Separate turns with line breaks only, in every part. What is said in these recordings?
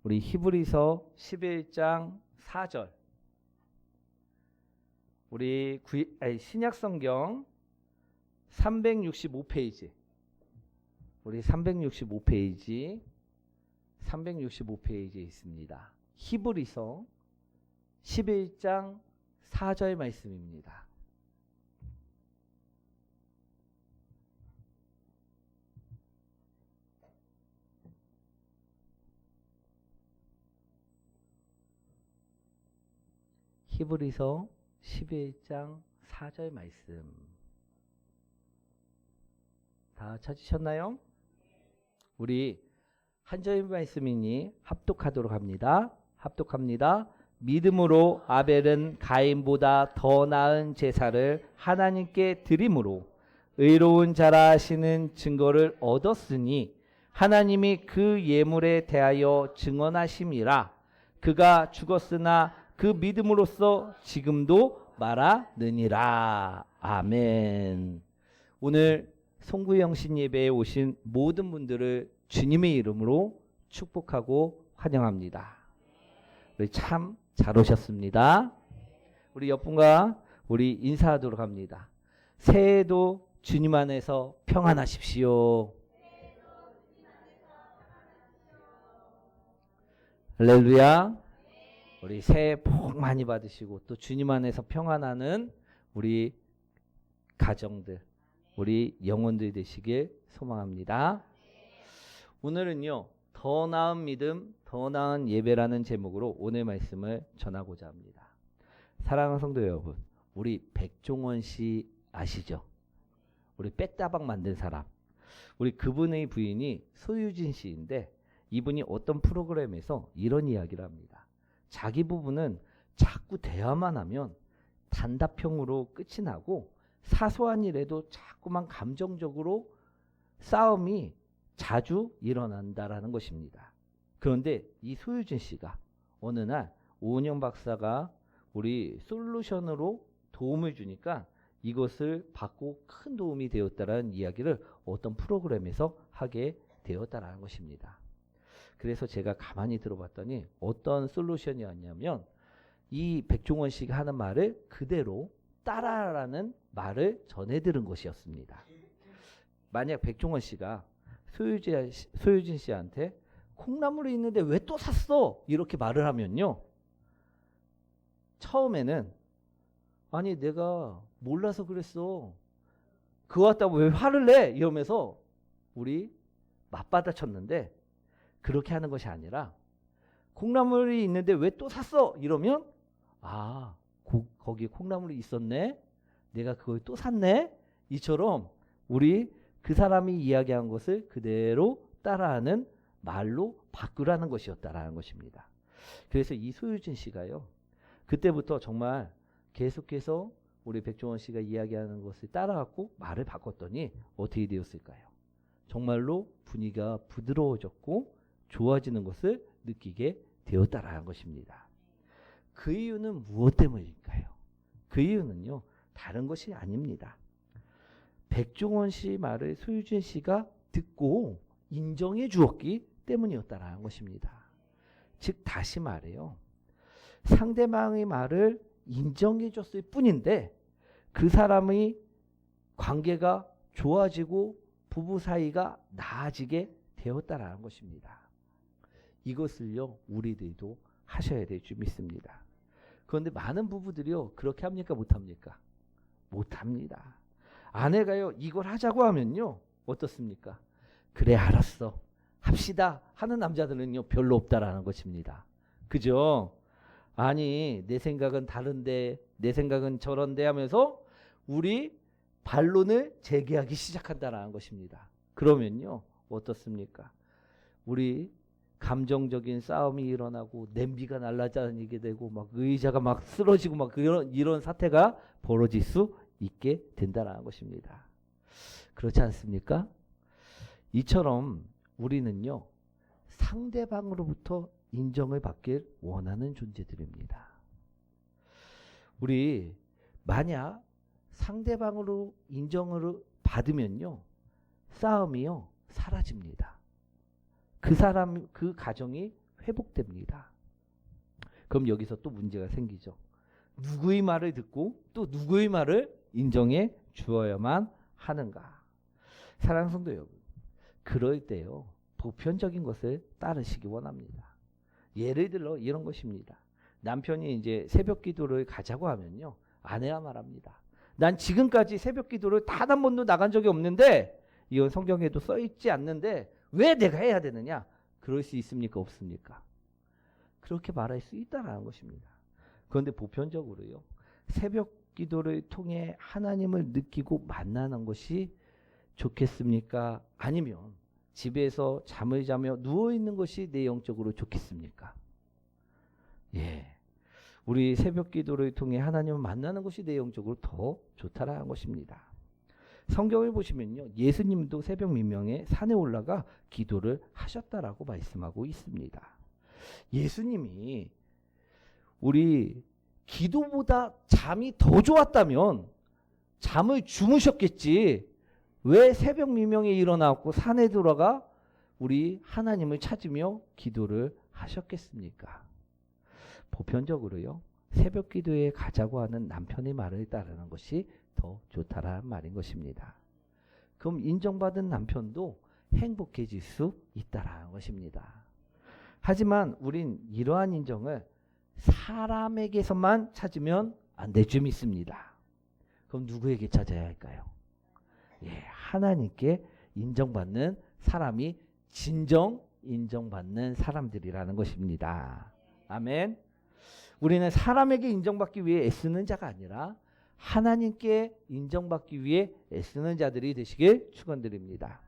우리 히브리서 11장 4절. 우리 신약성경 365페이지. 우리 365페이지에 있습니다. 히브리서 11장 4절 말씀입니다. 히브리서 11장 4절 말씀. 다 찾으셨나요? 우리 한 절 말씀이니 합독하도록 합니다. 합독합니다. 믿음으로 아벨은 가인보다 더 나은 제사를 하나님께 드림으로 의로운 자라 하시는 증거를 얻었으니 하나님이 그 예물에 대하여 증언하심이라. 그가 죽었으나 그 믿음으로써 지금도 말하느니라. 아멘. 오늘 송구영신 예배에 오신 모든 분들을 주님의 이름으로 축복하고 환영합니다. 우리 참 잘 오셨습니다. 우리 옆분과 우리 인사하도록 합니다. 새해도 주님 안에서 평안하십시오. 할렐루야. 우리 새해 복 많이 받으시고 또 주님 안에서 평안하는 우리 가정들, 우리 영혼들 되시길 소망합니다. 오늘은요, 더 나은 믿음, 더 나은 예배라는 제목으로 오늘 말씀을 전하고자 합니다. 사랑하는 성도 여러분, 우리 백종원 씨 아시죠? 우리 빼따박 만든 사람. 우리 그분의 부인이 소유진 씨인데 이분이 어떤 프로그램에서 이런 이야기를 합니다. 자기 부부는 자꾸 대화만 하면 단답형으로 끝이 나고 사소한 일에도 자꾸만 감정적으로 싸움이 자주 일어난다라는 것입니다. 그런데 이 소유진 씨가 어느 날 오은영 박사가 우리 솔루션으로 도움을 주니까 이것을 받고 큰 도움이 되었다라는 이야기를 어떤 프로그램에서 하게 되었다라는 것입니다. 그래서 제가 가만히 들어봤더니 어떤 솔루션이었냐면 이 백종원 씨가 하는 말을 그대로 따라라는 말을 전해 들은 것이었습니다. 만약 백종원 씨가 소유진 씨한테 콩나물이 있는데 왜 또 샀어? 이렇게 말을 하면요. 처음에는 아니 내가 몰라서 그랬어. 그거 같다고 왜 화를 내? 이러면서 우리 맞받아쳤는데 그렇게 하는 것이 아니라 콩나물이 있는데 왜 또 샀어? 이러면 아 거기에 콩나물이 있었네. 내가 그걸 또 샀네. 이처럼 우리 그 사람이 이야기한 것을 그대로 따라하는 말로 바꾸라는 것이었다라는 것입니다. 그래서 이 소유진 씨가요. 그때부터 정말 계속해서 우리 백종원 씨가 이야기하는 것을 따라갖고 말을 바꿨더니 어떻게 되었을까요? 정말로 분위기가 부드러워졌고 좋아지는 것을 느끼게 되었다라는 것입니다. 그 이유는 무엇 때문일까요? 그 이유는요. 다른 것이 아닙니다. 백종원 씨 말을 소유진 씨가 듣고 인정해 주었기 때문이었다라는 것입니다. 즉 다시 말해요. 상대방의 말을 인정해 줬을 뿐인데 그 사람의 관계가 좋아지고 부부 사이가 나아지게 되었다라는 것입니다. 이것을요 우리들도 하셔야 될 줄 믿습니다. 그런데 많은 부부들이요 그렇게 합니까 못합니까? 못합니다. 아내가요 이걸 하자고 하면요 어떻습니까? 그래 알았어 합시다 하는 남자들은요 별로 없다라는 것입니다. 그죠? 아니 내 생각은 다른데 내 생각은 저런데 하면서 우리 반론을 제기하기 시작한다라는 것입니다. 그러면요 어떻습니까? 우리 감정적인 싸움이 일어나고 냄비가 날아다니게 되고 막 의자가 막 쓰러지고 막 이런 사태가 벌어질 수 있게 된다는 것입니다. 그렇지 않습니까? 이처럼 우리는요 상대방으로부터 인정을 받길 원하는 존재들입니다. 우리 만약 상대방으로 인정을 받으면요 싸움이요 사라집니다. 그 사람 그 가정이 회복됩니다. 그럼 여기서 또 문제가 생기죠. 누구의 말을 듣고 또 누구의 말을 인정해 주어야만 하는가? 사랑하는 성도 여러분, 그럴 때요 보편적인 것을 따르시기 원합니다. 예를 들어 이런 것입니다. 남편이 이제 새벽 기도를 가자고 하면요, 아내가 말합니다. 난 지금까지 새벽 기도를 단 한 번도 나간 적이 없는데, 이건 성경에도 써 있지 않는데 왜 내가 해야 되느냐? 그럴 수 있습니까? 없습니까? 그렇게 말할 수 있다라는 것입니다. 그런데 보편적으로요, 새벽 기도를 통해 하나님을 느끼고 만나는 것이 좋겠습니까? 아니면 집에서 잠을 자며 누워 있는 것이 내 영적으로 좋겠습니까? 예, 우리 새벽 기도를 통해 하나님을 만나는 것이 내 영적으로 더 좋다라는 것입니다. 성경을 보시면요, 예수님도 새벽 미명에 산에 올라가 기도를 하셨다라고 말씀하고 있습니다. 예수님이 우리 기도보다 잠이 더 좋았다면 잠을 주무셨겠지, 왜 새벽 미명에 일어나고 산에 들어가 우리 하나님을 찾으며 기도를 하셨겠습니까? 보편적으로요, 새벽 기도에 가자고 하는 남편의 말을 따르는 것이 더 좋다라는 말인 것입니다. 그럼 인정받은 남편도 행복해질 수 있다라는 것입니다. 하지만 우린 이러한 인정을 사람에게서만 찾으면 안 될 줄 믿습니다. 그럼 누구에게 찾아야 할까요? 예, 하나님께 인정받는 사람이 진정 인정받는 사람들이라는 것입니다. 아멘. 우리는 사람에게 인정받기 위해 애쓰는 자가 아니라 하나님께 인정받기 위해 애쓰는 자들이 되시길 축원드립니다.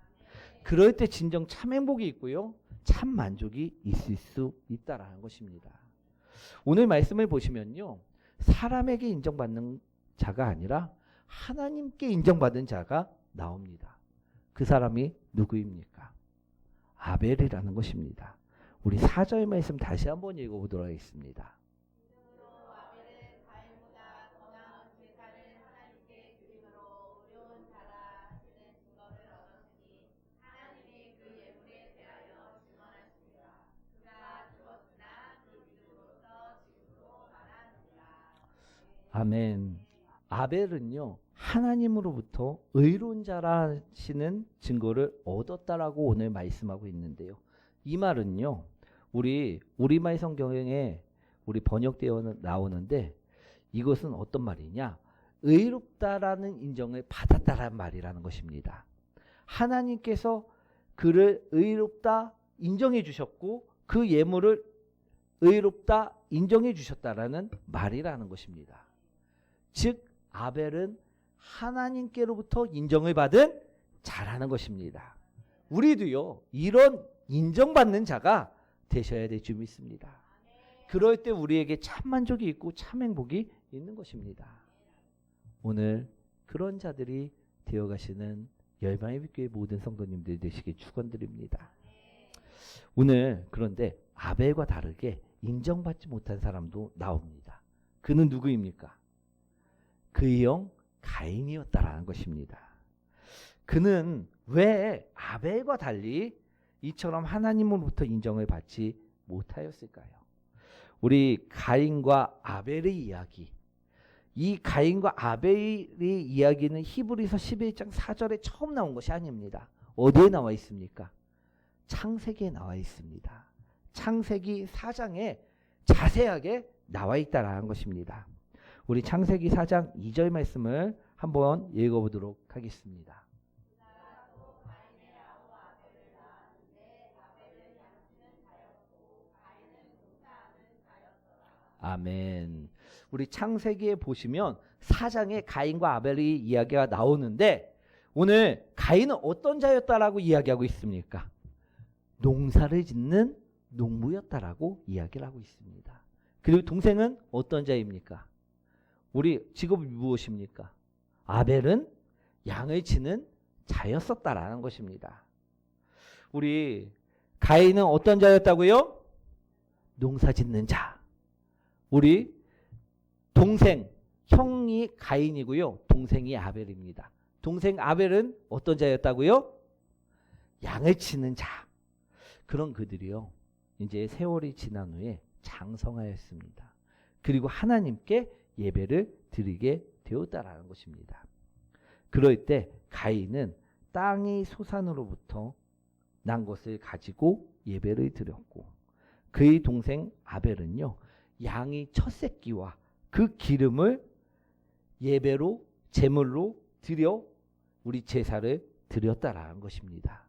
그럴 때 진정 참 행복이 있고요, 참 만족이 있을 수 있다라는 것입니다. 오늘 말씀을 보시면요, 사람에게 인정받는 자가 아니라 하나님께 인정받은 자가 나옵니다. 그 사람이 누구입니까? 아벨이라는 것입니다. 우리 4절 말씀 다시 한번 읽어보도록 하겠습니다. 아멘. 아벨은요, 하나님으로부터 의로운 자라시는 증거를 얻었다라고 오늘 말씀하고 있는데요. 이 말은요, 우리말 성경에 우리 번역되어 나오는데, 이것은 어떤 말이냐? 의롭다라는 인정을 받았다라는 말이라는 것입니다. 하나님께서 그를 의롭다 인정해 주셨고 그 예물을 의롭다 인정해 주셨다라는 말이라는 것입니다. 즉 아벨은 하나님께로부터 인정을 받은 자라는 것입니다. 우리도요, 이런 인정받는 자가 되셔야 될 줄 믿습니다. 그럴 때 우리에게 참 만족이 있고 참 행복이 있는 것입니다. 오늘 그런 자들이 되어가시는 열방의 빛교회 모든 성도님들 되시길 축원드립니다. 오늘 그런데 아벨과 다르게 인정받지 못한 사람도 나옵니다. 그는 누구입니까? 그의 형 가인이었다라는 것입니다. 그는 왜 아벨과 달리 이처럼 하나님으로부터 인정을 받지 못하였을까요? 우리 가인과 아벨의 이야기, 이 가인과 아벨의 이야기는 히브리서 11장 4절에 처음 나온 것이 아닙니다. 어디에 나와 있습니까? 창세기에 나와 있습니다. 창세기 4장에 자세하게 나와 있다라는 것입니다. 우리 창세기 4장 2절 말씀을 한번 읽어보도록 하겠습니다. 아멘. 우리 창세기에 보시면 4장에 가인과 아벨의 이야기가 나오는데, 오늘 가인은 어떤 자였다라고 이야기하고 있습니까? 농사를 짓는 농부였다라고 이야기를 하고 있습니다. 그리고 동생은 어떤 자입니까? 우리 직업이 무엇입니까? 아벨은 양을 치는 자였었다라는 것입니다. 우리 가인은 어떤 자였다고요? 농사 짓는 자. 우리 동생, 형이 가인이고요, 동생이 아벨입니다. 동생 아벨은 어떤 자였다고요? 양을 치는 자. 그런 그들이요, 이제 세월이 지난 후에 장성하였습니다. 그리고 하나님께 예배를 드리게 되었다라는 것입니다. 그럴 때 가인은 땅의 소산으로부터 난 것을 가지고 예배를 드렸고, 그의 동생 아벨은요, 양의 첫 새끼와 그 기름을 예배로 제물로 드려 우리 제사를 드렸다라는 것입니다.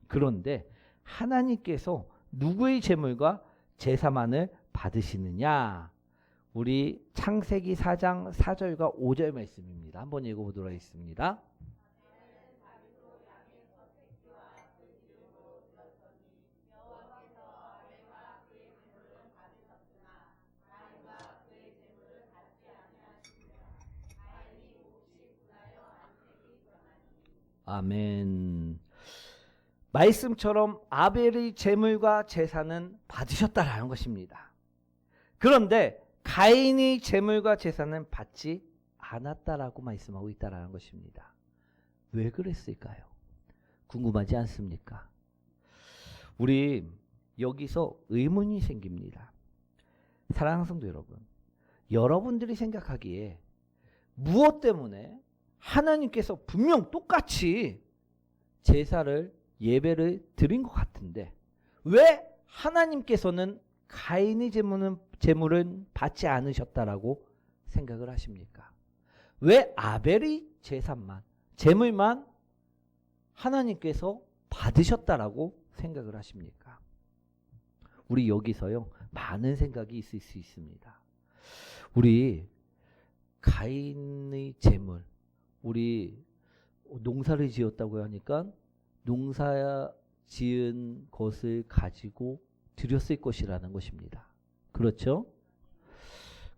그런데 하나님께서 누구의 제물과 제사만을 받으시느냐? 우리 창세기 4장 4절과 5절 말씀입니다. 한번 읽어보도록 하겠습니다. 아멘. 말씀처럼 아벨의 제물과 제사는 받으셨다라는 것입니다. 그런데 가인의 제물과 제사는 받지 않았다라고 말씀하고 있다라는 것입니다. 왜 그랬을까요? 궁금하지 않습니까? 우리 여기서 의문이 생깁니다. 사랑하는 성도 여러분, 여러분들이 생각하기에 무엇 때문에 하나님께서 분명 똑같이 제사를 예배를 드린 것 같은데 왜 하나님께서는 가인의 제물은 받지 않으셨다라고 생각을 하십니까? 왜 아벨의 제물만 하나님께서 받으셨다라고 생각을 하십니까? 우리 여기서요, 많은 생각이 있을 수 있습니다. 우리 가인의 제물, 우리 농사를 지었다고 하니까 농사 지은 것을 가지고 드렸을 것이라는 것입니다. 그렇죠?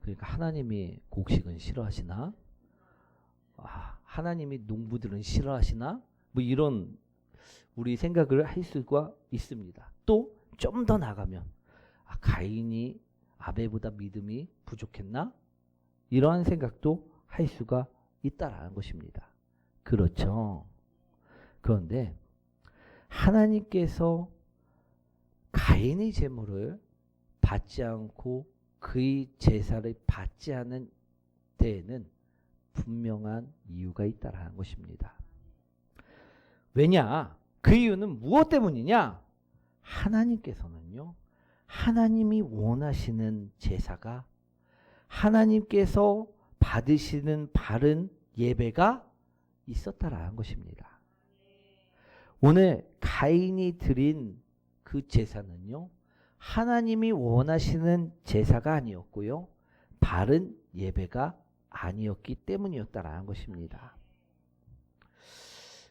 그러니까 하나님이 곡식은 싫어하시나? 하나님이 농부들은 싫어하시나? 뭐 이런 우리 생각을 할 수가 있습니다. 또 좀 더 나가면 가인이 아벨보다 믿음이 부족했나? 이러한 생각도 할 수가 있다라는 것입니다. 그렇죠. 그런데 하나님께서 가인의 제물을 받지 않고 그의 제사를 받지 않은 데에는 분명한 이유가 있다라는 것입니다. 왜냐? 그 이유는 무엇 때문이냐? 하나님께서는요, 하나님이 원하시는 제사가, 하나님께서 받으시는 바른 예배가 있었다라는 것입니다. 오늘 가인이 드린 그 제사는요, 하나님이 원하시는 제사가 아니었고요, 바른 예배가 아니었기 때문이었다라는 것입니다.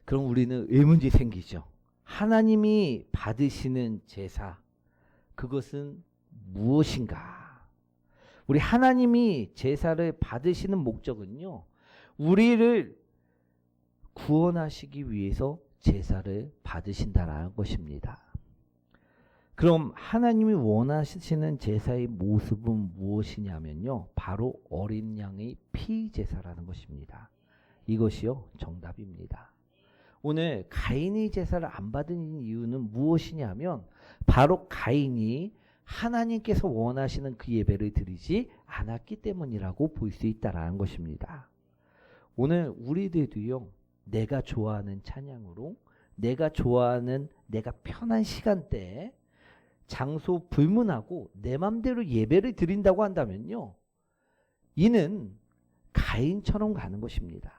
그럼 우리는 의문이 생기죠. 하나님이 받으시는 제사, 그것은 무엇인가? 우리 하나님이 제사를 받으시는 목적은요, 우리를 구원하시기 위해서 제사를 받으신다라는 것입니다. 그럼 하나님이 원하시는 제사의 모습은 무엇이냐면요, 바로 어린 양의 피 제사라는 것입니다. 이것이요, 정답입니다. 오늘 가인이 제사를 안 받은 이유는 무엇이냐면 바로 가인이 하나님께서 원하시는 그 예배를 드리지 않았기 때문이라고 볼 수 있다라는 것입니다. 오늘 우리들도요, 내가 좋아하는 찬양으로, 내가 좋아하는, 내가 편한 시간대에 장소 불문하고 내 맘대로 예배를 드린다고 한다면요, 이는 가인처럼 가는 것입니다.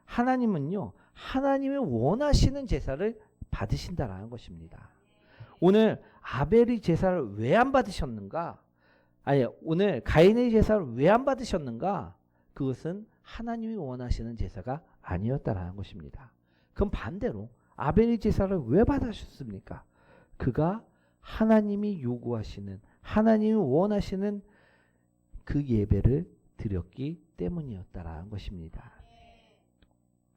하나님은요, 하나님이 원하시는 제사를 받으신다라는 것입니다. 오늘 아벨의 제사를 왜 안 받으셨는가? 오늘 가인의 제사를 왜 안 받으셨는가? 그것은 하나님이 원하시는 제사가 아니었다라는 것입니다. 그럼 반대로 아벨의 제사를 왜 받으셨습니까? 그가 하나님이 요구하시는, 하나님이 원하시는 그 예배를 드렸기 때문이었다라는 것입니다.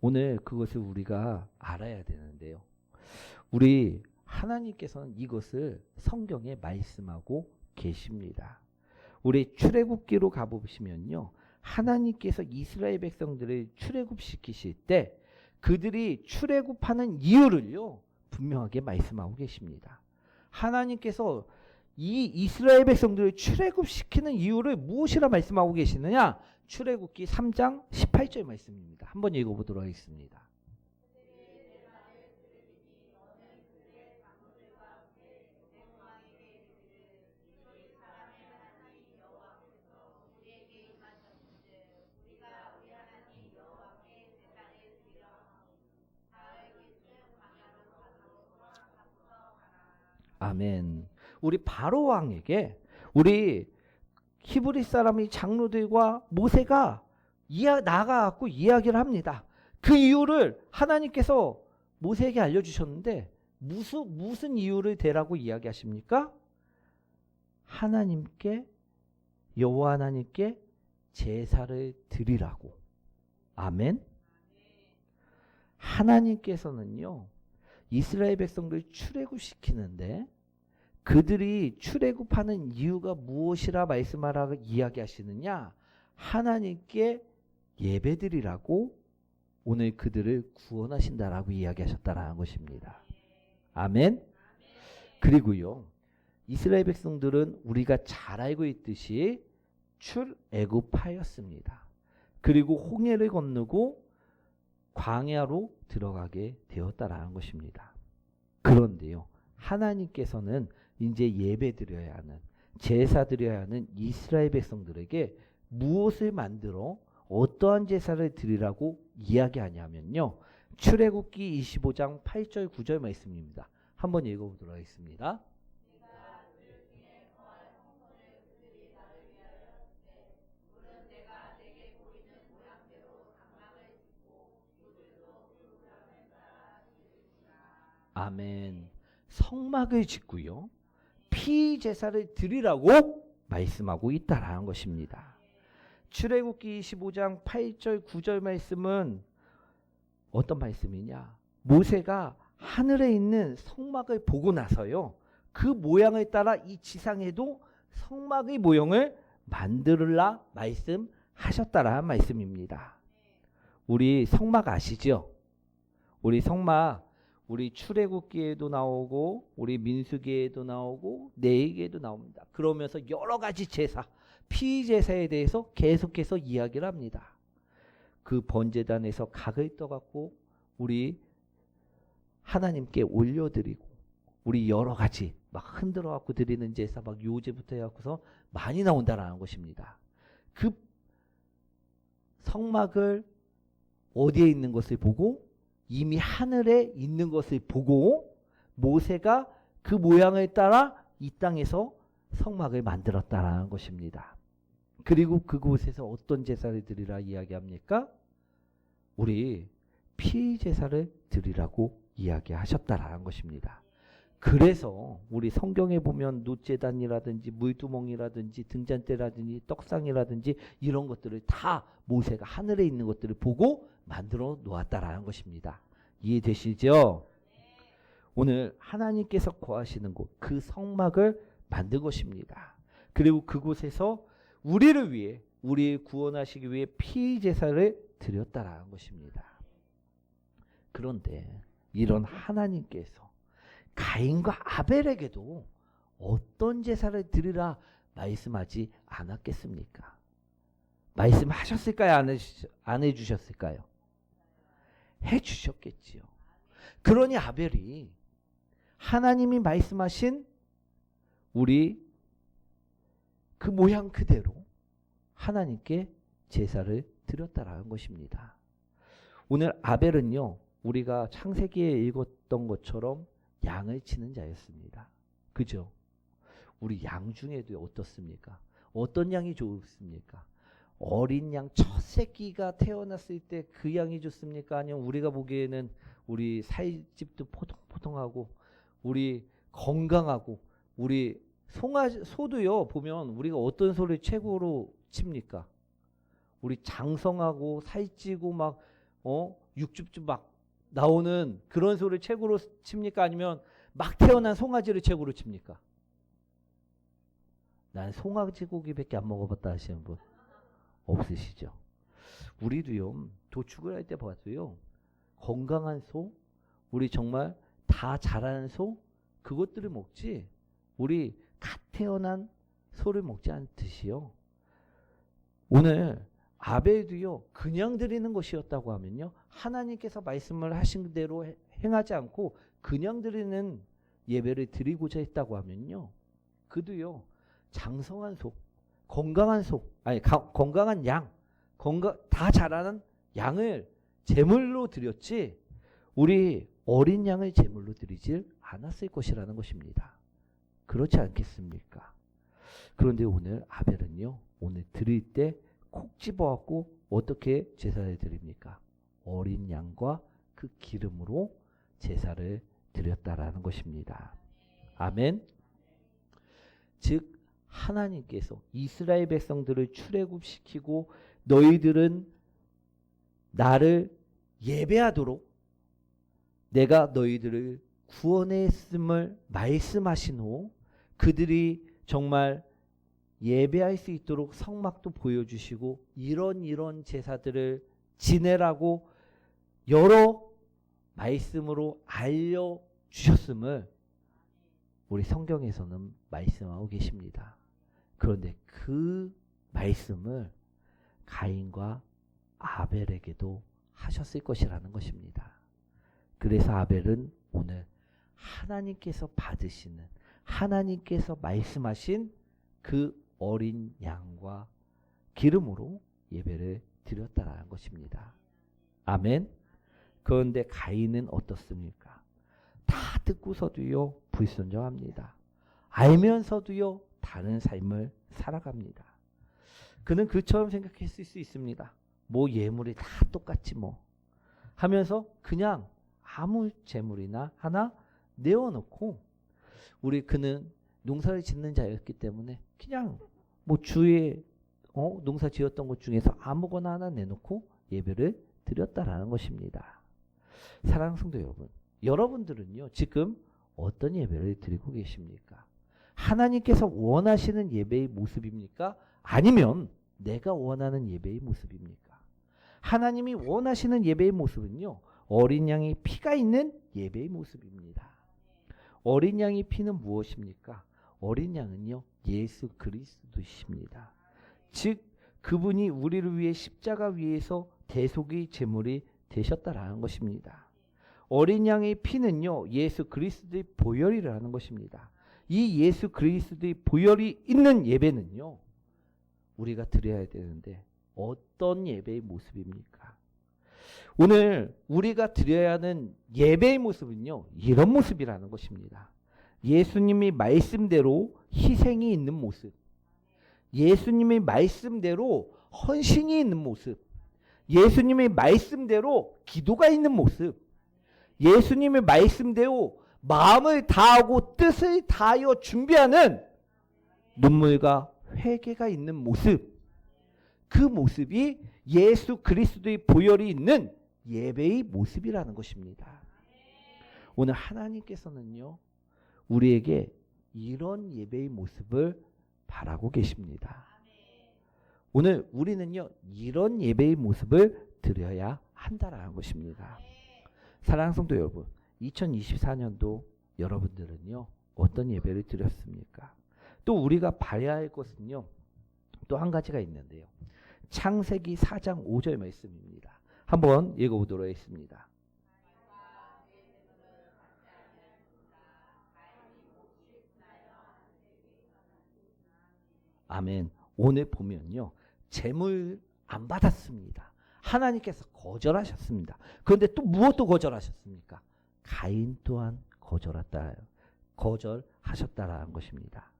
오늘 그것을 우리가 알아야 되는데요, 우리 하나님께서는 이것을 성경에 말씀하고 계십니다. 우리 출애굽기로 가보시면요, 하나님께서 이스라엘 백성들을 출애굽시키실 때 그들이 출애굽하는 이유를요, 분명하게 말씀하고 계십니다. 하나님께서 이 이스라엘 백성들을 출애굽시키는 이유를 무엇이라 말씀하고 계시느냐? 출애굽기 3장 18절 말씀입니다. 한번 읽어보도록 하겠습니다. 아멘. 우리 바로 왕에게 우리 히브리 사람이 장로들과 모세가 나가갖고 이야기를 합니다. 그 이유를 하나님께서 모세에게 알려주셨는데 무슨 이유를 대라고 이야기하십니까? 하나님께 여호와 하나님께 제사를 드리라고. 아멘. 하나님께서는요 이스라엘 백성들 출애굽시키는데 그들이 출애굽하는 이유가 무엇이라 말씀하라고 이야기하시느냐? 하나님께 예배드리라고 오늘 그들을 구원하신다라고 이야기하셨다라는 것입니다. 아멘. 그리고요 이스라엘 백성들은 우리가 잘 알고 있듯이 출애굽하였습니다. 그리고 홍해를 건너고 광야로 들어가게 되었다라는 것입니다. 그런데요 하나님께서는 이제 예배드려야 하는 제사 드려야 하는 이스라엘 백성들에게 무엇을 만들어 어떠한 제사를 드리라고 이야기하냐면요 출애굽기 25장 8절 9절 말씀입니다. 한번 읽어보도록 하겠습니다. 아멘. 성막을 짓고요 피 제사를 드리라고 말씀하고 있다라는 것입니다. 출애굽기 25장 8절 9절 말씀은 어떤 말씀이냐? 모세가 하늘에 있는 성막을 보고 나서요 그 모양을 따라 이 지상에도 성막의 모형을 만들라 말씀하셨다라는 말씀입니다. 우리 성막 아시죠? 우리 성막 우리 출애굽기에도 나오고 우리 민수기에도 나오고 레위기에도 나옵니다. 그러면서 여러 가지 제사, 피 제사에 대해서 계속해서 이야기를 합니다. 그 번제단에서 각을 떠갖고 우리 하나님께 올려드리고 우리 여러 가지 막 흔들어 갖고 드리는 제사 막 요제부터 해갖고서 많이 나온다라는 것입니다. 그 성막을 어디에 있는 것을 보고 이미 하늘에 있는 것을 보고 모세가 그 모양을 따라 이 땅에서 성막을 만들었다라는 것입니다. 그리고 그곳에서 어떤 제사를 드리라 이야기합니까? 우리 피 제사를 드리라고 이야기하셨다라는 것입니다. 그래서 우리 성경에 보면 놋제단이라든지 물두멍이라든지 등잔대라든지 떡상이라든지 이런 것들을 다 모세가 하늘에 있는 것들을 보고 만들어 놓았다라는 것입니다. 이해되시죠? 오늘 하나님께서 거하시는 곳, 그 성막을 만든 것입니다. 그리고 그곳에서 우리를 위해, 우리 구원하시기 위해 피 제사를 드렸다라는 것입니다. 그런데 이런 하나님께서 가인과 아벨에게도 어떤 제사를 드리라 말씀하지 않았겠습니까? 말씀하셨을까요? 안 해주셨을까요? 해주셨겠지요. 그러니 아벨이 하나님이 말씀하신 우리 그 모양 그대로 하나님께 제사를 드렸다라는 것입니다. 오늘 아벨은요 우리가 창세기에 읽었던 것처럼 양을 치는 자였습니다. 그죠? 우리 양 중에도 어떻습니까? 어떤 양이 좋습니까? 어린 양 첫 새끼가 태어났을 때 그 양이 좋습니까? 아니면 우리가 보기에는 우리 살집도 포동포동하고 우리 건강하고 우리 소도요 보면 우리가 어떤 소를 최고로 칩니까? 우리 장성하고 살찌고 막 육즙즙 막 나오는 그런 소를 최고로 칩니까? 아니면 막 태어난 송아지를 최고로 칩니까? 난 송아지 고기밖에 안 먹어봤다 하시는 분 없으시죠? 우리도요 도축을 할 때 봐도요 건강한 소, 우리 정말 다 자라는 소 그것들을 먹지 우리 갓 태어난 소를 먹지 않듯이요. 오늘 아벨도요 그냥 드리는 것이었다고 하면요 하나님께서 말씀을 하신 대로 행하지 않고 그냥 드리는 예배를 드리고자 했다고 하면요 그도요 장성한 소, 건강한 소, 아니 건강한 양, 다 자라는 양을 제물로 드렸지 우리 어린 양을 제물로 드리질 않았을 것이라는 것입니다. 그렇지 않겠습니까? 그런데 오늘 아벨은요 오늘 드릴 때 콕 집어갖고 어떻게 제사를 드립니까? 어린 양과 그 기름으로 제사를 드렸다라는 것입니다. 아멘. 즉 하나님께서 이스라엘 백성들을 출애굽시키고 너희들은 나를 예배하도록 내가 너희들을 구원했음을 말씀하신 후 그들이 정말 예배할 수 있도록 성막도 보여주시고 이런 제사들을 지내라고 여러 말씀으로 알려주셨음을 우리 성경에서는 말씀하고 계십니다. 그런데 그 말씀을 가인과 아벨에게도 하셨을 것이라는 것입니다. 그래서 아벨은 오늘 하나님께서 받으시는 하나님께서 말씀하신 그 어린 양과 기름으로 예배를 드렸다라는 것입니다. 아멘. 그런데 가인은 어떻습니까? 다 듣고서도요 불순종합니다. 알면서도요 다른 삶을 살아갑니다. 그는 그처럼 생각했을 수 있습니다. 뭐 예물이 다 똑같지 뭐 하면서 그냥 아무 재물이나 하나 내어놓고 그는 농사를 짓는 자였기 때문에 그냥 뭐 주에 농사 지었던 것 중에서 아무거나 하나 내놓고 예배를 드렸다라는 것입니다. 사랑하는 성도 여러분, 여러분들은요 지금 어떤 예배를 드리고 계십니까? 하나님께서 원하시는 예배의 모습입니까? 아니면 내가 원하는 예배의 모습입니까? 하나님이 원하시는 예배의 모습은요 어린 양의 피가 있는 예배의 모습입니다. 어린 양의 피는 무엇입니까? 어린 양은요 예수 그리스도이십니다. 즉 그분이 우리를 위해 십자가 위에서 대속의 제물이 되셨다라는 것입니다. 어린 양의 피는요 예수 그리스도의 보혈이라는 것입니다. 이 예수 그리스도의 보혈이 있는 예배는요 우리가 드려야 되는데 어떤 예배의 모습입니까? 오늘 우리가 드려야 하는 예배의 모습은요 이런 모습이라는 것입니다. 예수님이 말씀대로 희생이 있는 모습, 예수님의 말씀대로 헌신이 있는 모습, 예수님의 말씀대로 기도가 있는 모습, 예수님의 말씀대로 마음을 다하고 뜻을 다하여 준비하는 눈물과 회개가 있는 모습, 그 모습이 예수 그리스도의 보혈이 있는 예배의 모습이라는 것입니다. 오늘 하나님께서는요 우리에게 이런 예배의 모습을 바라고 계십니다. 오늘 우리는요 이런 예배의 모습을 드려야 한다라는 것입니다. 사랑하는 성도 여러분, 2024년도 여러분들은요 어떤 예배를 드렸습니까? 또 우리가 봐야 할 것은요 또 한 가지가 있는데요. 창세기 4장 5절 말씀입니다. 한번 읽어보도록 하겠습니다. 아멘. 오늘 보면요 재물 안 받았습니다. 하나님께서 거절하셨습니다. 그런데 또 무엇도 거절하셨습니까? 가인 또한 거절하셨다라는 것입니다.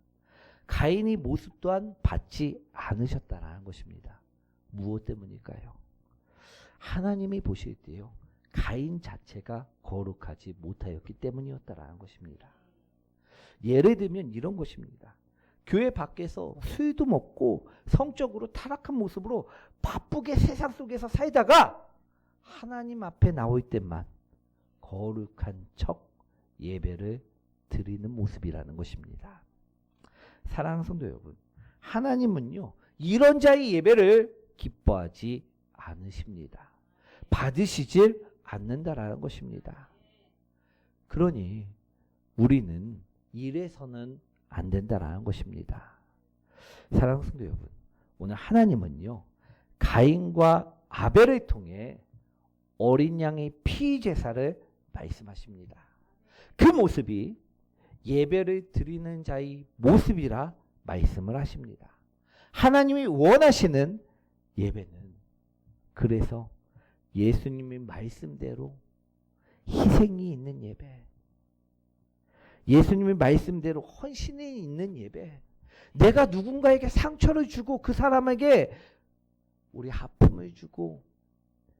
가인의 모습 또한 받지 않으셨다라는 것입니다. 무엇 때문일까요? 하나님이 보실 때요 가인 자체가 거룩하지 못하였기 때문이었다라는 것입니다. 예를 들면 이런 것입니다. 교회 밖에서 술도 먹고 성적으로 타락한 모습으로 바쁘게 세상 속에서 살다가 하나님 앞에 나올 때만 거룩한 척 예배를 드리는 모습이라는 것입니다. 사랑하는 성도 여러분, 하나님은요 이런 자의 예배를 기뻐하지 않으십니다. 받으시질 않는다라는 것입니다. 그러니 우리는 이래서는 안 된다라는 것입니다. 사랑하는 성도 여러분, 오늘 하나님은요, 가인과 아벨을 통해 어린 양의 피 제사를 말씀하십니다. 그 모습이 예배를 드리는 자의 모습이라 말씀을 하십니다. 하나님이 원하시는 예배는 그래서 예수님의 말씀대로 희생이 있는 예배, 예수님의 말씀대로 헌신이 있는 예배, 내가 누군가에게 상처를 주고 그 사람에게 우리 아픔을 주고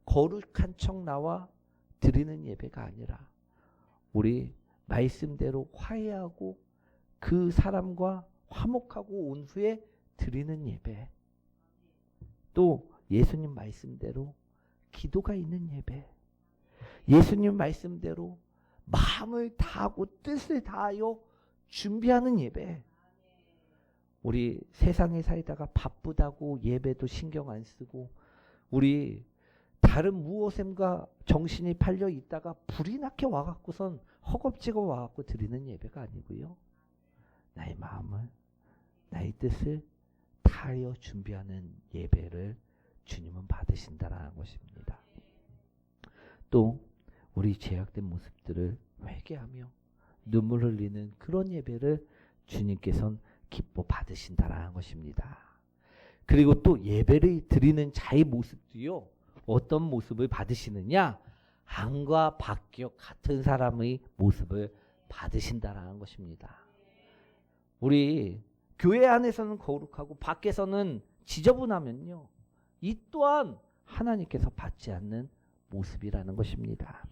거룩한 척 나와 드리는 예배가 아니라 우리 말씀대로 화해하고 그 사람과 화목하고 온 후에 드리는 예배, 또 예수님 말씀대로 기도가 있는 예배, 예수님 말씀대로 마음을 다하고 뜻을 다하여 준비하는 예배. 우리 세상에 살다가 바쁘다고 예배도 신경 안 쓰고 우리 다른 무엇인가 정신이 팔려 있다가 불이 나게 와갖고선 허겁지겁 와갖고 드리는 예배가 아니고요, 나의 마음을 나의 뜻을 다하여 준비하는 예배를 주님은 받으신다라는 것입니다. 또 우리 죄악된 모습들을 회개하며 눈물 흘리는 그런 예배를 주님께서는 기뻐 받으신다라는 것입니다. 그리고 또 예배를 드리는 자의 모습도요, 어떤 모습을 받으시느냐? 안과 박과 같은 사람의 모습을 받으신다라는 것입니다. 우리 교회 안에서는 거룩하고 밖에서는 지저분하면요, 이 또한 하나님께서 받지 않는 모습이라는 것입니다.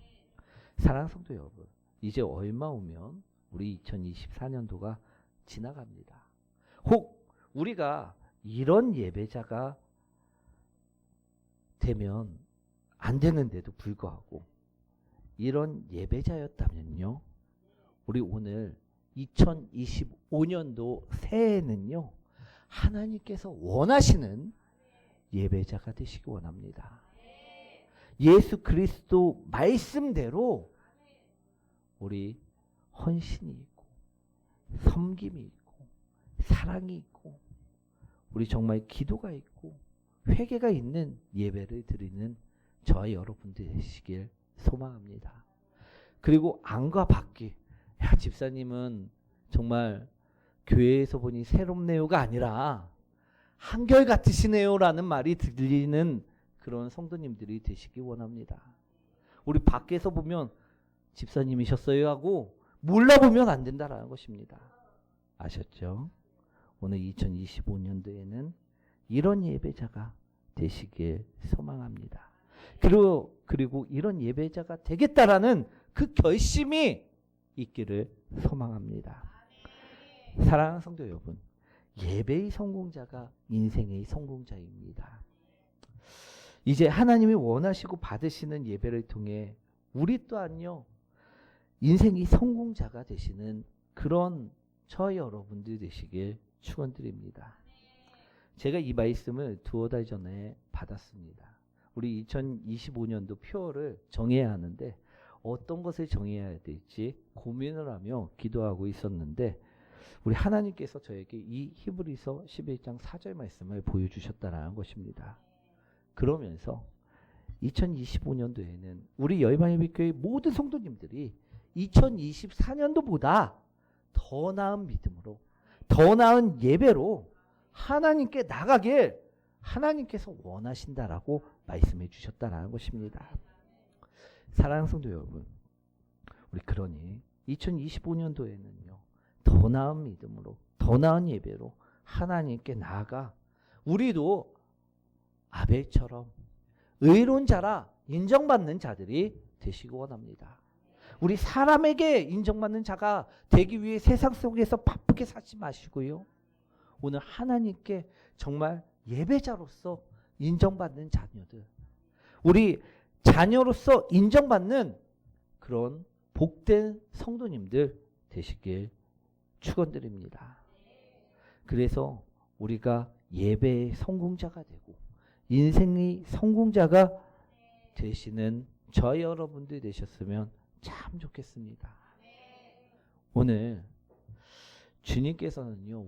사랑하는 성도 여러분, 이제 얼마 후면 우리 2024년도가 지나갑니다. 혹 우리가 이런 예배자가 되면 안 되는데도 불구하고 이런 예배자였다면요, 우리 오늘 2025년도 새해에는요, 하나님께서 원하시는 예배자가 되시기 원합니다. 예수 그리스도 말씀대로 우리 헌신이 있고 섬김이 있고 사랑이 있고 우리 정말 기도가 있고 회개가 있는 예배를 드리는 저와 여러분들 되시길 소망합니다. 그리고 안과 밖이, 야, 집사님은 정말 교회에서 보니 새롭네요가 아니라 한결같으시네요 라는 말이 들리는 그런 성도님들이 되시기 원합니다. 우리 밖에서 보면 집사님이셨어요 하고 몰라보면 안 된다라는 것입니다. 아셨죠? 오늘 2025년도에는 이런 예배자가 되시길 소망합니다. 그리고 이런 예배자가 되겠다라는 그 결심이 있기를 소망합니다. 사랑하는 성도 여러분, 예배의 성공자가 인생의 성공자입니다. 이제 하나님이 원하시고 받으시는 예배를 통해 우리 또한요, 인생의 성공자가 되시는 그런 저 여러분들 되시길 축원드립니다. 제가 이 말씀을 두어 달 전에 받았습니다. 우리 2025년도 표어를 정해야 하는데 어떤 것을 정해야 될지 고민을 하며 기도하고 있었는데 우리 하나님께서 저에게 이 히브리서 11장 4절 말씀을 보여주셨다는 것입니다. 그러면서 2025년도에는 우리 열방예배교회 모든 성도님들이 2024년도보다 더 나은 믿음으로, 더 나은 예배로 하나님께 나가길 하나님께서 원하신다라고 말씀해 주셨다라는 것입니다. 사랑하는 성도 여러분, 우리 그러니 2025년도에는요, 더 나은 믿음으로, 더 나은 예배로 하나님께 나아가 우리도 아벨처럼 의로운 자라 인정받는 자들이 되시기 원합니다. 우리 사람에게 인정받는 자가 되기 위해 세상 속에서 바쁘게 사지 마시고요, 오늘 하나님께 정말 예배자로서 인정받는 자녀들, 우리 자녀로서 인정받는 그런 복된 성도님들 되시길 축원드립니다. 그래서 우리가 예배의 성공자가 되고 인생의 성공자가 되시는 저 여러분들 되셨으면 참 좋겠습니다. 오늘 주님께서는요,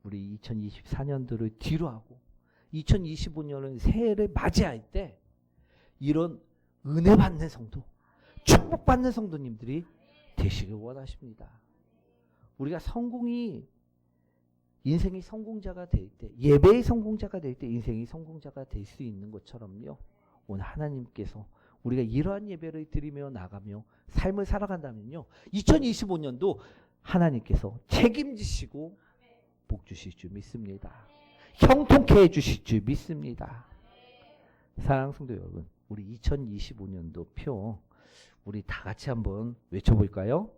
우리 2024년도를 뒤로 하고 2025년을 새해를 맞이할 때 이런 은혜 받는 성도, 축복받는 성도님들이 되시길 원하십니다. 우리가 인생의 성공자가 될 때, 예배의 성공자가 될 때 인생의 성공자가 될 수 있는 것처럼요, 오늘 하나님께서 우리가 이러한 예배를 드리며 나가며 삶을 살아간다면요, 2025년도 하나님께서 책임지시고 복 주실 줄 믿습니다. 형통케 해주실 줄 믿습니다. 사랑하는 성도 여러분, 우리 2025년도 표 우리 다 같이 한번 외쳐볼까요?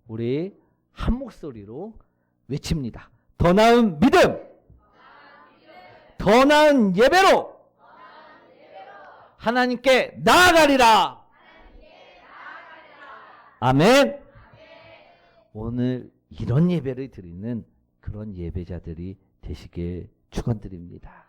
우리 한 목소리로 외칩니다. 더 나은 믿음, 더 나은 예배로 하나님께 나아가리라. 아멘. 오늘 이런 예배를 드리는 그런 예배자들이 되시길 축원드립니다.